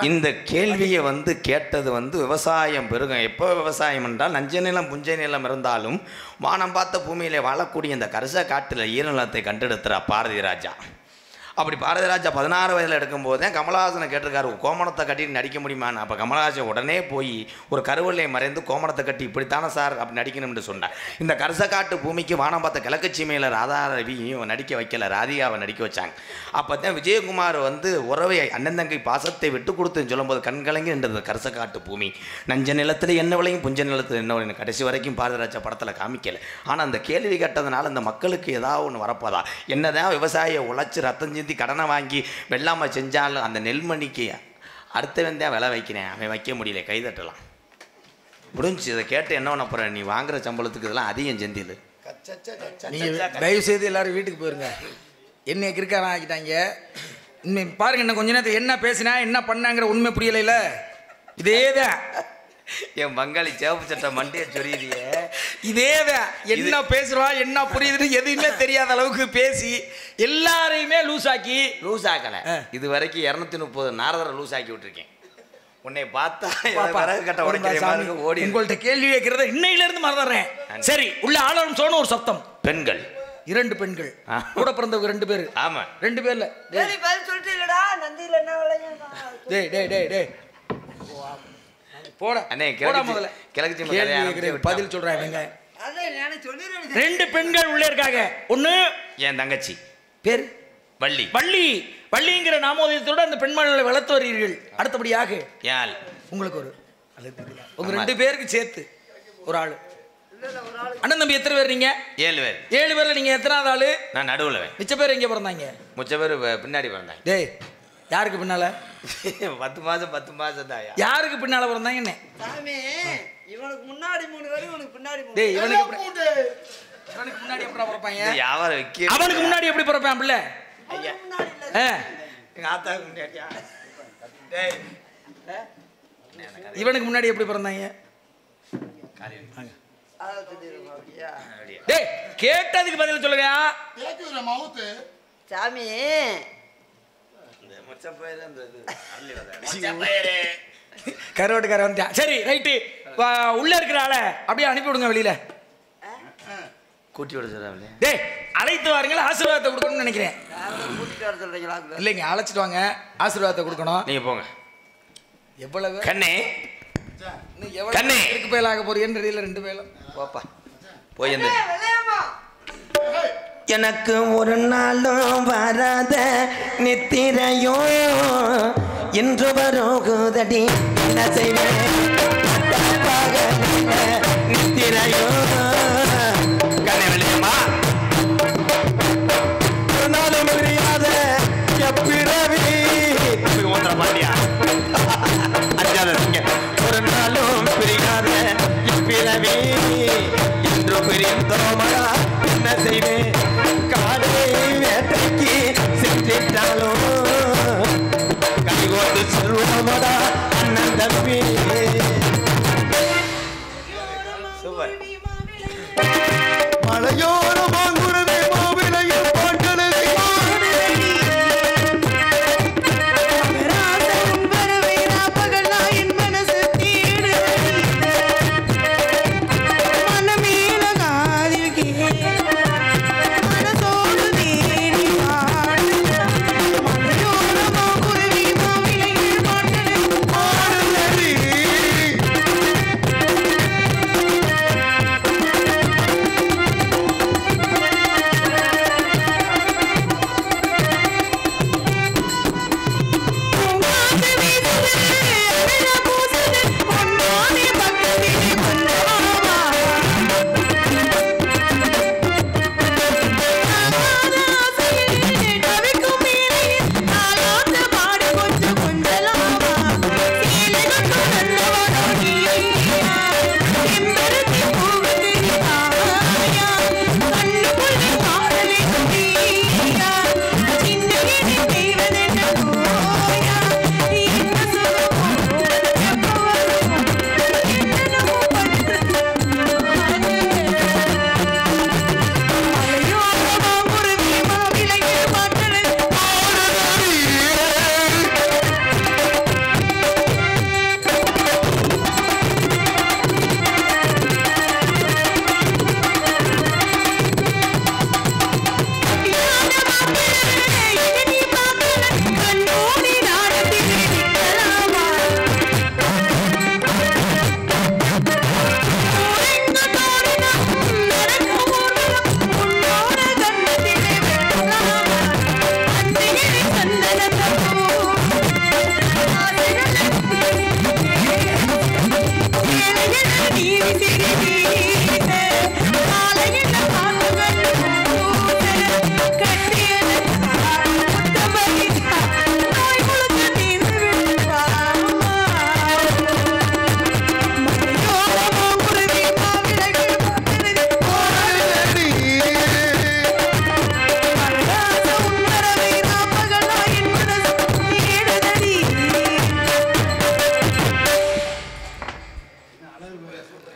[SPEAKER 1] இந்த கேள்வியை கேட்டது விவசாயம் பெருகும். எப்போ விவசாயம் என்றால் நஞ்சை நிலம் புஞ்சை நிலம் இருந்தாலும் வானம் பார்த்த பூமியிலே வாழக்கூடிய இந்த கரிச காட்டில் ஈரநிலத்தை கண்டெடுத்துறா பாரதி ராஜா. அப்படி பாரதி ராஜா 16 வயதில் எடுக்கும்போதே கமலஹாசனை கேட்டிருக்காரு, கோமணத்தை கட்டிட்டு நடிக்க முடியுமான்னு. அப்போ கமலஹாசன் உடனே போய் ஒரு கருவல்லை மறைந்து கோமணத்தை கட்டி இப்படித்தானே சார் அப்படி நடிக்கணும்னு சொன்னார். இந்த கரிசக்காட்டு பூமிக்கு வானம் பார்த்த கிழக்கு சீமையில் ராதாரவியும் நடிக்க வைக்கல, ராதிகாவை நடிக்க வச்சாங்க. அப்போ தான் விஜயகுமார் உறவை அண்ணன் தங்கை பாசத்தை விட்டு கொடுத்துன்னு சொல்லும்போது கண்கலங்கி நின்றது கரிசக்காட்டு பூமி. நஞ்ச நிலத்தில் என்ன விளையும், புஞ்ச நிலத்தில் என்ன விளையும் கடைசி வரைக்கும் பாரதி ராஜா படத்தில் காமிக்கலை. ஆனால் அந்த கேள்வி கேட்டதுனால இந்த மக்களுக்கு ஏதாவது ஒன்று வரப்போதா. என்னதான் விவசாயியை உழைச்சி ரத்தம் கடனை வாங்கி வெள்ளாமை செஞ்சாலும் அந்த நெல்மணிக்கு அடுத்தவன் தான் விலை வைக்கிறேன், அவன் வைக்க முடியல, கைதட்டலாம் முடிஞ்சு. இதை கேட்டு என்ன பண்ண போற, நீ வாங்குற சம்பளத்துக்கு இதெல்லாம் அதிகம் செந்தில்.
[SPEAKER 3] நீங்க தயவு செய்து எல்லாரும் வீட்டுக்கு போயிருங்க. என்ன கிறுக்காரன் ஆக்கிட்டாங்க. இன்னும் பாருங்க, என்ன கொஞ்ச நேரத்தில் என்ன பேசினா என்ன பண்ணாங்கிற உண்மை புரியல. இதேதான்
[SPEAKER 1] என் பங்காளி சேப்பு சட்டை மண்டியை சொல்லிடுறிய.
[SPEAKER 3] இதேதான் என்ன பேசுறா என்ன புரியுதுன்னு எதுவுமே தெரியாத அளவுக்கு பேசி எல்லாரையுமே லூஸ் ஆக்கல.
[SPEAKER 1] இது வரைக்கும் 230 நாரதரை லூஸ் ஆக்கி விட்டுருக்கேன். உன்னை பார்த்தா கட்ட ஓடி
[SPEAKER 3] உங்கள்கிட்ட கேள்வி கேட்கறத இன்னையில இருந்து மறந்துடுறேன். சரி, உள்ள ஆளும் சோன ஒரு சப்தம்.
[SPEAKER 1] பெண்கள் 2
[SPEAKER 3] பெண்கள் கூட பிறந்தவங்க 2 பேர்.
[SPEAKER 1] ஆமா
[SPEAKER 3] 2 பேர்ல
[SPEAKER 4] சொல்லிட்டு இல்லடா நந்தியில என்ன விளையும்.
[SPEAKER 3] டேய் டேய் டேய் டேய் போட அண்ணே முதல்ல கிழக்கு பதில் சொல்றாங்க. 2 பெண்கள் உள்ள இருக்காங்க. ஒண்ணு
[SPEAKER 1] என் தங்கச்சி
[SPEAKER 3] பேர்
[SPEAKER 1] வள்ளி.
[SPEAKER 3] வள்ளிங்கிற நாமோதயத்தோட அந்த பெண்மணிகளை வளர்த்து வருகிறீர்கள். அடுத்தபடியாக
[SPEAKER 1] யாழ்
[SPEAKER 3] உங்களுக்கு உங்க 2 பேருக்கு சேர்த்து ஒரு ஆளு. அண்ணன் தம்பி எத்தனை பேர் நீங்க?
[SPEAKER 1] 7 பேர்.
[SPEAKER 3] 7 பேர்ல நீங்க எத்தனாவது ஆளு?
[SPEAKER 1] நான் நடுவுல.
[SPEAKER 3] மிச்ச பேர் எங்க பிறந்தாங்க?
[SPEAKER 1] மிச்ச பேர் பின்னாடி பிறந்தாங்க.
[SPEAKER 3] டேய் யாருக்கு பின்னால?
[SPEAKER 1] 10 மாசம் தாயா.
[SPEAKER 3] யாருக்கு பின்னால பிறந்தாங்க? என்ன
[SPEAKER 4] சாமி, இவனுக்கு முன்னாடி 3 பேர், இவனுக்கு பின்னாடி 3.
[SPEAKER 3] டேய் இவனுக்கு முன்னாடி எப்படி பிறப்பாங்க?
[SPEAKER 1] யாவர வைக்க
[SPEAKER 3] அவனுக்கு முன்னாடி எப்படி பிறப்பான் பிள்ளை?
[SPEAKER 1] ஐயா எங்க ஆத்தாக்கு முன்னாடியா?
[SPEAKER 3] டேய் இவனுக்கு முன்னாடி எப்படி பிறந்தாங்க? டேய் கேட்டதுக்கு பதில் சொல்லுங்க.
[SPEAKER 4] சாமி
[SPEAKER 3] கரோட்டுக்கார வந்துட்டா. சரி ரைட்டு, உள்ள இருக்கிற ஆளை அப்படியே அனுப்பி விடுங்க வெளியில.
[SPEAKER 1] கூட்டி விட சொல்றாங்க.
[SPEAKER 3] டேய் அழைத்து வாருங்கள், ஆசீர்வாதத்தை கொடுக்கணும்னு நினைக்கிறேன். இல்லைங்க, அழைச்சிட்டு வாங்க, ஆசீர்வாதத்தை கொடுக்கணும்.
[SPEAKER 1] நீங்க போங்க.
[SPEAKER 3] எவ்வளவு
[SPEAKER 1] கண்ணே
[SPEAKER 3] கண்ணே இருக்கு பேலாக போறீங்கன்னு தெரியல. 2 பேரும்
[SPEAKER 1] போப்பா போய் எனக்கு ஒரு நாளும் வராத நித்திரையோ இன்று வருகுதடி என்ன செய்வேன் நித்திரையோ கண்ணே வெளியம்மா ஒரு நாளும் தெரியாத எப்பிறவி ஒன்றரை பாண்டியா அஞ்சாவது ஒரு நாளும் பிரியாத எப்பிற
[SPEAKER 5] செய்வேன் காலை வேட்டைக்கு சென்றிட்டாலும் கைகோட்டு செல்வமடா அண்ணன் தம்பி. சூப்பர். மலையோர மாங்குருவி மாவிலையில் பாட்டெழுதி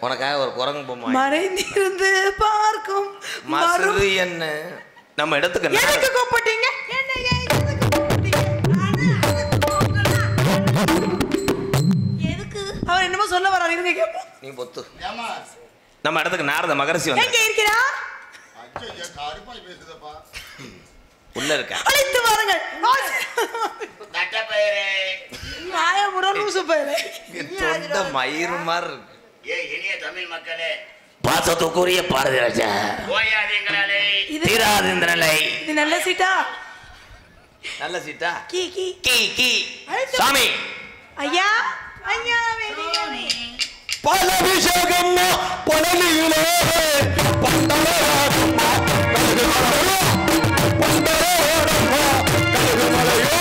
[SPEAKER 1] உனக்காக ஒரு குரங்கு பொம்மை
[SPEAKER 4] மறைந்திருந்து பார்க்கும்
[SPEAKER 1] மசரு என்ன நம்ம இடத்துக்கு
[SPEAKER 4] எதுக்கு கூப்பிட்டீங்க? என்னைய எதுக்கு கூப்பிட்டீங்க? எதுக்கு? அவர் என்னமோ சொல்ல வராரு, இருங்க கேப்போம்.
[SPEAKER 1] நீ பொத்து. நம்ம இடத்துக்கு நாரத மகரிஷி வந்து
[SPEAKER 4] எங்க இருக்கிறா?
[SPEAKER 1] உள்ள இருக்கா?
[SPEAKER 4] அழைத்து வாருங்கள். மாய முரலூசு பேரே.
[SPEAKER 1] தொண்ட மயிறு மாதிரி இருக்கு.
[SPEAKER 6] இனிய தமிழ் மக்களே,
[SPEAKER 1] பாசத்துக்குரிய பாரதி ராஜா
[SPEAKER 6] ஓயாதீங்களாலே
[SPEAKER 1] தீராது இந்த நிலை.
[SPEAKER 4] இது நல்ல சீட்டா?
[SPEAKER 1] நல்ல சீட்டா?
[SPEAKER 4] கீ கீ
[SPEAKER 1] கீ கீ. சாமி
[SPEAKER 4] ஐயா ஐயா வேதியனே
[SPEAKER 5] பல அபிஷேகம் பொலலியிலே பந்தலராகம்மா கழுகுமலையோ பந்தலராகம்மா கழுகுமலையோ.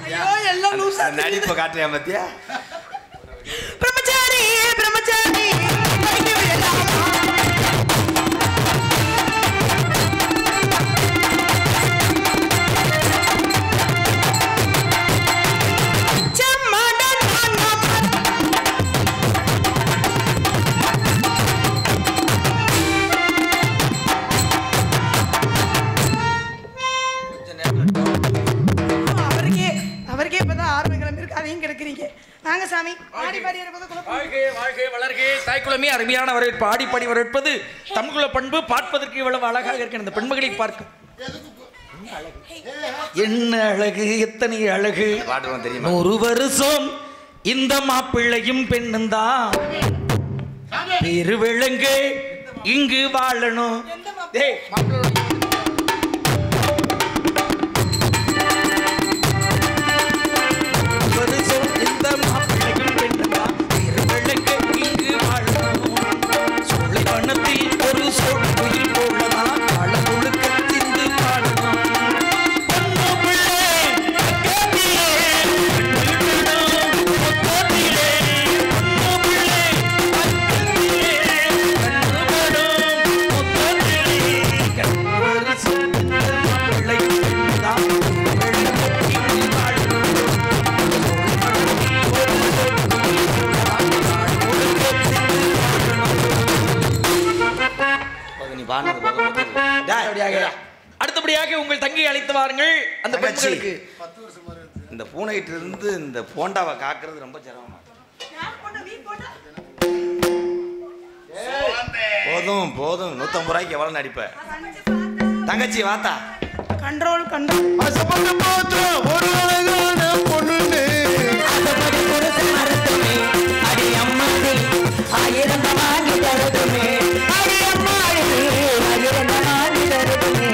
[SPEAKER 4] ஐயோ எல்லாம் லூசா.
[SPEAKER 1] நடிப்பை காட்டுறியா பத்தியா?
[SPEAKER 4] பிரம்மச்சாரி பிரம்மச்சாரி படிக்க விடலாமா? அவருக்கே இப்பதான் ஆர்வம் கிளம்பிருக்கு, அதையும் கிடக்குறீங்க. நாங்க சாமி ஆடி பாடி
[SPEAKER 3] வாழ்கை வாழ்கை வளர்கை தாய்க்குளமே அருமையான வரவேற்பு. ஆடி பாடி வரவேற்பது தமிழ்குல பண்பு. பார்ப்பதற்கு இவ்வளவு அழகாக இருக்கிற இந்த பெண்மகளை பார்க்க என்ன அழகு, எத்தனை அழகு.
[SPEAKER 1] பாட்டுவோம் தெரியுமா?
[SPEAKER 3] 100 வருஷம் இந்த மாப்பிள்ளையும் பெண்ணும் தான் பெருவிளங்கு இங்கு வாழணும். டேய் மாப்பிள்ளை நல்லபடியாக உங்கள் தங்கையை அழைத்து வாருங்கள். அந்த
[SPEAKER 1] தங்கச்சி,
[SPEAKER 3] பெண்களுக்கு
[SPEAKER 1] இந்த பூனைகிட்ட இருந்து இந்த போண்டாவை காக்குறது ரொம்ப சிரமமா. போதும் போதும், 150 ரூபாய்க்கு எவ்வளவு நடிப்ப? தங்கச்சி வாத்தா.
[SPEAKER 7] கண்ட்ரோல்
[SPEAKER 5] ஆசைப்பட்டு பார்த்தா ஒரு அழகான பொண்ணுன்னு
[SPEAKER 7] அடி அம்மாடி ஆயிரம் வாங்கி தருதுமே அடி அம்மாடி ஆயிரம் வாங்கி தருதுமே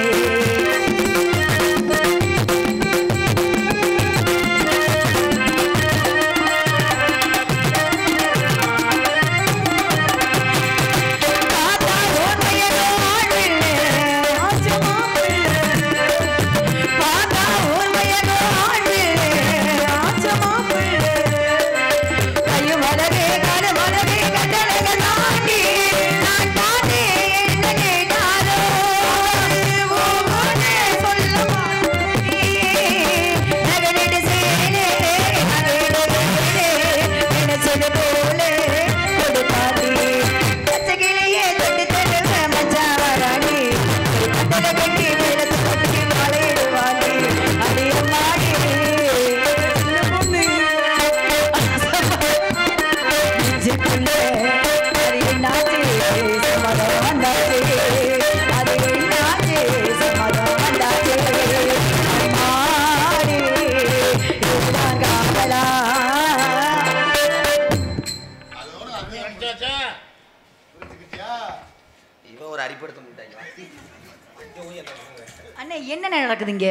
[SPEAKER 7] அண்ணே என்ன நடக்குதுங்க?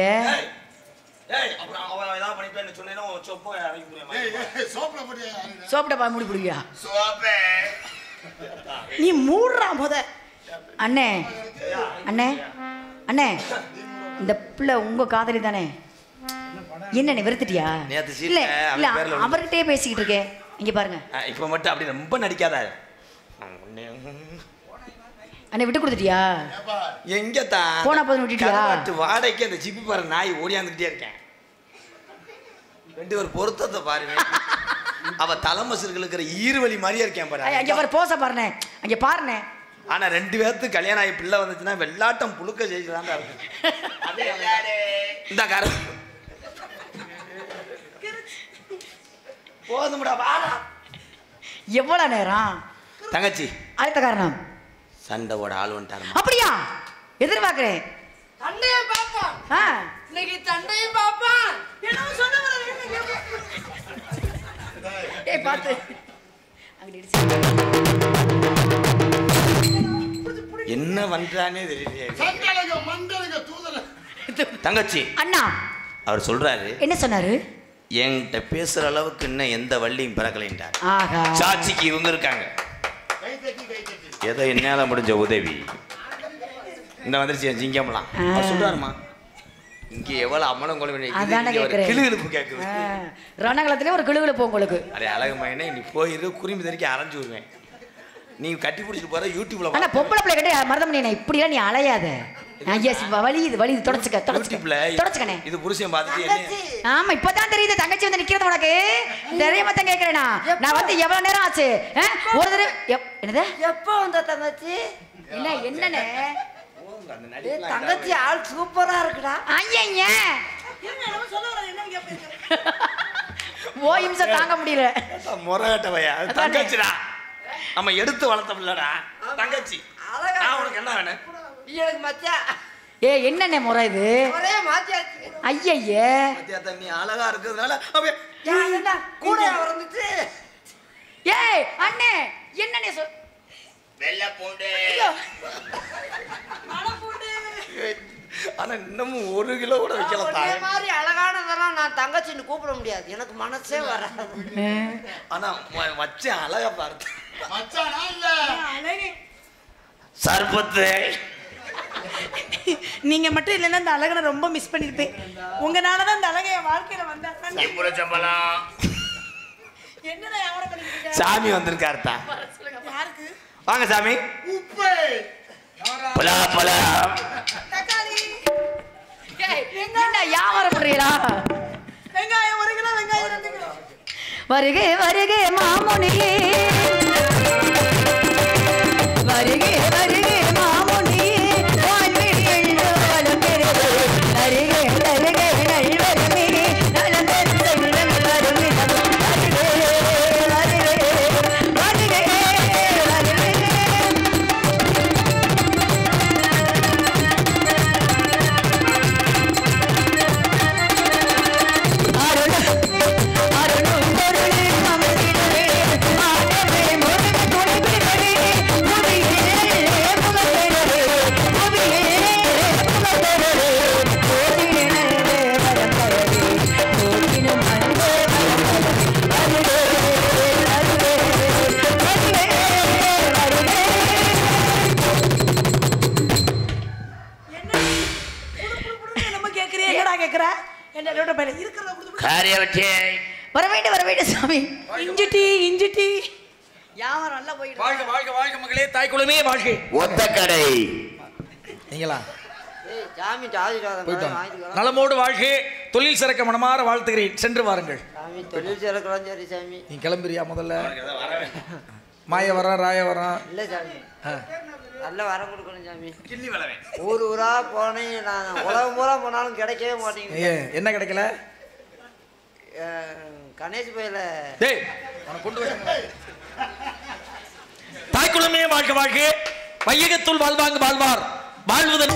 [SPEAKER 7] சோப்ட மூடி புடியா நீ மூடுறா முத. அண்ணே அண்ணே அண்ணே, இந்த பிள்ளை உங்க காதலி தானே? என்ன வெறுத்துட்டியா? இல்ல இல்ல, அவர்கிட்டயே பேசிக்கிட்டு இருக்கேன். இங்க பாருங்க,
[SPEAKER 1] இப்ப மட்டும் அப்படி ரொம்ப நடிக்காத.
[SPEAKER 3] அண்ணே விட்டு கொடுத்துட்டியா?
[SPEAKER 1] எங்க தான்
[SPEAKER 3] போனா போதும் விட்டுட்டியா?
[SPEAKER 1] வாடகைக்கு அந்த ஜிப்பி பாரு நாய் ஓடியாந்துக்கிட்டே இருக்கேன். ரெண்டு ஒரு பொருத்தத்தை பாருங்க. அவ தலைமசர்களுக்கு இருக்கிற ஈர்வலி மாதிரியே இருக்கேன் பாரு.
[SPEAKER 3] அங்க பாரு, போச பாருண்ணே, அங்க பாருண்ணே.
[SPEAKER 1] ஆனா 2 பேர்த்துக்கு கல்யாணம் ஆகி பிள்ளை வந்துச்சுன்னா வெள்ளாட்டம் புழுக்க ஜெயிச்சுதான் இருக்கு. இந்த கார போதும்டா வாடா.
[SPEAKER 3] எவ்வளவு நேரம்
[SPEAKER 1] தங்கச்சி
[SPEAKER 3] அடுத்த காரணம்
[SPEAKER 1] சண்டையோட ஆள் வந்துட்டாரு.
[SPEAKER 3] அப்படியா? எதிர்பார்க்கிறேன்.
[SPEAKER 4] தண்டையை பாப்பான் இன்னைக்கு, தண்டையும் பாப்பான். என்ன சொன்ன
[SPEAKER 3] பார்த்து
[SPEAKER 1] என்ன பண்றானே தெரியலையே. தங்கச்சி
[SPEAKER 3] அண்ணா
[SPEAKER 1] அவர் சொல்றாரு.
[SPEAKER 3] என்ன சொன்னாரு?
[SPEAKER 1] என்கிட்ட பேசுற அளவுக்கு இன்னும் எந்த வள்ளியும் பிறக்கலைன்றார்.
[SPEAKER 3] ஆஹா,
[SPEAKER 1] சாட்சிக்கு இவங்க இருக்காங்க. ஏதோ என்னால முடிஞ்ச உதவி இந்த வந்துருச்சு. சிங்கம்லாம் சொல்றாருமா, இங்க எவ்வளவு அம்மனம் கொலை கிளுகிழுப்பு கேக்குது.
[SPEAKER 3] ரணகலத்திலே ஒரு கிளுகிழுப்பு உங்களுக்கு.
[SPEAKER 1] அரே அழகு மயனே, நீ போயிரு, குறும்பி தறிக்க அரைஞ்சு விடுவேன். நீ கட்டி பிடிச்சிட்டு போற யூடியூப்ல.
[SPEAKER 3] ஆனா பொம்பளை பிள்ளை கிட்ட மருதமணி இப்படிலாம் நீ அலையாத. வலி தொடச்சுக்க தொடச்சுக்கனே.
[SPEAKER 1] இது புருஷன் பார்த்துட்டு.
[SPEAKER 3] ஆமா, இப்பதான் தெரியுது தங்கச்சி வந்து நிக்கிறது உனக்கு தெரியாம தான் கேக்குறேனா. நான் வந்து எவ்வளவு நேரம் ஆச்சு? ஒரு தடவை என்னது
[SPEAKER 4] எப்போ வந்த தங்கச்சி?
[SPEAKER 3] என்ன என்னன்னு
[SPEAKER 4] தங்கச்சி ஆள் சூப்பரா இருக்குடா.
[SPEAKER 3] ஐயா ஓ இம்சம் தாங்க முடியல.
[SPEAKER 1] முறைகட்டவையா தங்கச்சிடா, நம்ம எடுத்து வளர்த்த பிள்ளடா தங்கச்சி. உனக்கு என்ன வேணும்?
[SPEAKER 4] எனக்கு மச்சான்.
[SPEAKER 3] என்னண்ணே முறை இது?
[SPEAKER 4] ஒரே மாத்தியாச்சு.
[SPEAKER 3] ஐயே
[SPEAKER 1] நீ அழகா இருக்கிறதுனால
[SPEAKER 4] கூட வந்துச்சு.
[SPEAKER 3] ஏய் அண்ணே, என்னண்ணே சொல்?
[SPEAKER 6] வெள்ளை பூண்டு.
[SPEAKER 1] ஆனா இன்னமும் 1 கிலோ கூட வைக்கலாம்.
[SPEAKER 4] அதே மாதிரி அழகானதெல்லாம் நான் தங்கச்சின்னு கூப்பிட முடியாது, எனக்கு மனசே வராது.
[SPEAKER 1] ஆனா மச்சான் அழகா பார்த்து
[SPEAKER 5] மச்சானா இல்ல
[SPEAKER 1] சர்பத்து.
[SPEAKER 7] நீங்க மட்டும் இல்லைன்னா இந்த அழகனை ரொம்ப மிஸ் பண்ணிருப்பேன். உங்கனாலதான் இந்த அழகை என் வாழ்க்கையில வந்தாங்க.
[SPEAKER 6] சம்பளம்
[SPEAKER 7] என்னடா வியாபாரம் பண்ணிட்டு
[SPEAKER 1] சாமி வந்திருக்காருத்தா.
[SPEAKER 7] யாருக்கு?
[SPEAKER 1] வாங்க சாமி.
[SPEAKER 5] உப்பு
[SPEAKER 1] பலா பலா
[SPEAKER 7] தக்காளி
[SPEAKER 3] என்ன வியாபாரம் பண்றீங்களா?
[SPEAKER 7] வெங்காயம் 1 கிலோ, வெங்காயம் 2 கிலோ.
[SPEAKER 3] வருகே வருகே மாமுனியே, வருகே வருகே மாமுனியே, வான்வெளி எல்லோரும் பெருகே.
[SPEAKER 6] யாரைய வச்சே
[SPEAKER 7] வர வேண்டும் சாமி. இஞ்சி டீ யாரும் நல்லா போயிட்டு
[SPEAKER 3] வாழ்க வாழ்க வாழ்க மகளே, தாய் குலமே வாழ்க.
[SPEAKER 6] ஒத்த கடை
[SPEAKER 3] நீங்களா
[SPEAKER 4] ஏய் சாமி ஆசீர்வாதம்
[SPEAKER 3] போயிட்டோம்.
[SPEAKER 4] வாங்கிட்டு
[SPEAKER 3] நலமோடு வாழ்க, தொழில் சிறக்க மனமாற வாழ்த்துகிறேன். சென்று வாருங்கள்.
[SPEAKER 4] சாமி தொழில் சிறக்கலாம் சரி சாமி.
[SPEAKER 3] நீ கிளம்புறியா முதல்ல? மாய வரான் ராய வரான்.
[SPEAKER 4] இல்லை சாமி
[SPEAKER 3] ஆ.
[SPEAKER 4] நல்ல வரம் கொடுக்கணும் சாமி. ஊர் ஊரா போனேன் நான், உலகம் பூரா போனாலும் கிடைக்கவே மாட்டேங்குது.
[SPEAKER 3] என்ன கிடைக்கல?
[SPEAKER 4] கணேஷ் பையில
[SPEAKER 3] டேய் அவனை கொண்டு வர. தாய்க்குளமே வாழ்க வாழ்க, வையகத்துள் வாழ்வாங்க வாழ்வார் வாழ்வதன்